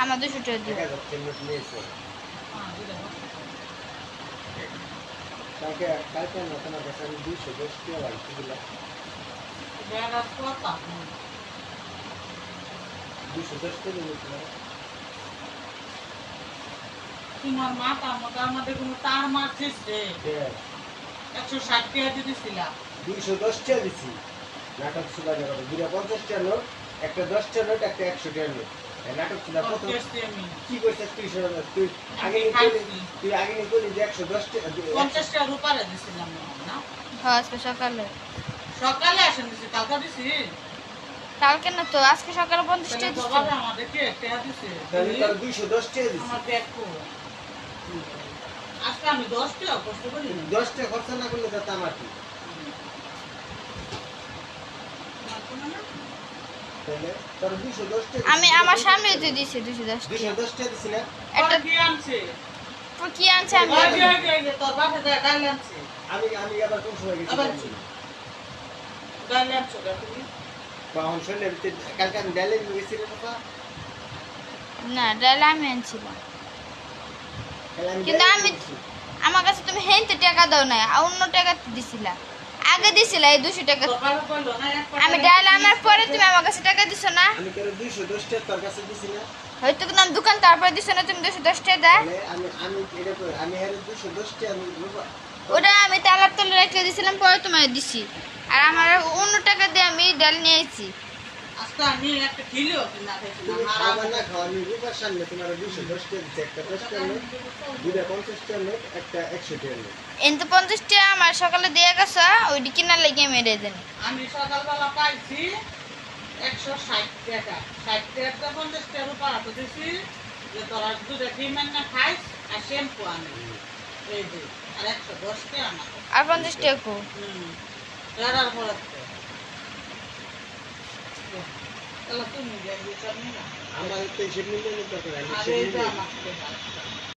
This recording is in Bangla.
আমার 200 টাকা দিও। কালকে না তোমার কাছে আমি 210 টাকা লাগছে দিলাম। 210 টাকা দিলাম। তোমার মাথা আমাদের কোনো তার মারছিস রে। 160 টাকা দিয়েছিলাম। 210 টাকা দিছি। নাটক সুদা জগৎ 250 টাকা নোট, একটা 10 টাকা নোট, একটা 100 টাকা নোট। নাটক সুদা কত কি কইছিস তুই আগে নি বলি যে 110 টাকা 50 টাকা রূপারে দিছিলাম না। হ্যাঁ আজকে সকালে। সকালে আসেন দিছি কালকে দিছি। কালকে না তো আজকে সকালে 50 টাকা দিছি। বাবা আমাদেরকে টাকা দিছে। তাহলে তার 210 টাকা দিছি। আমার দেখো। আজকে আমি 10 টাকা কষ্ট করি। 10 টাকা খরচ না করলে তো আমার কি? তাহলে তার 210 টাকা আমি আমার সামনে দিয়ে দিছি 210 টাকা। 210 টাকা দিছি না? একটা কি আনছে? কি আনছে আমি ওই তোর বাসা থেকে ডাল আনছে। আমি আবার কোন সময় গেছি? আবার ডাল আনছো তুমি? বাহন শুনলে কালকে আমি ডালে গেছি রে বাবা। না ডাল আমি আনছিলাম। তাহলে কিন্তু আমি আমার কাছে তুমি হেনতে টাকা দাও না, অন্য টাকা দিছিলা। আগে দিছিলা এই 200 টাকা। আমি ডাল আনার পরে তুমি আমার কাছে টাকা দিছো না? আমি করে 210 টাকা তোর কাছে দিছি না? হয়তো কিন্তু আমি দোকান তারপরে দিছো না, তুমি 210 টাকা দাও। আমি এটা কই আমি এর 210 টাকা আমি বাবা ওটা আমি তালার তলে রেখে দিছিলাম, পরে তোমায় দিছি। আর আমার অন্য টাকা দিয়ে আমি ডাল নিয়ে আইছি। আজকে আমি একটা কিলো কিনা খাইছিলাম। খাবার না খাওয়া আমি রূপার সামনে তোমার 210 টাকা দিচ্ছি, একটা 10 টাকা নোট, দুইটা 50 টাকা নোট, একটা 100 টাকা নোট। এনতে 50 টাকা আমার সকালে দিয়ে গেছে, ওইটি কিনার লেগে মেরে দেন। আমি সকালবেলা পাইছি 160 টাকা। 60 টাকা 50 টাকা রূপার হাতে দিছি যে তোরা দুটা ডিম না খাইস আর শ্যাম্পু আনি। এই যে আর 110 টাকা আমার। আর 50 টাকা কো? এরার পরে তাহলে তুমি দেখবি সব নিলাম। আমার তো হিসেব মিলে নিতে পারে আর এই যে আমার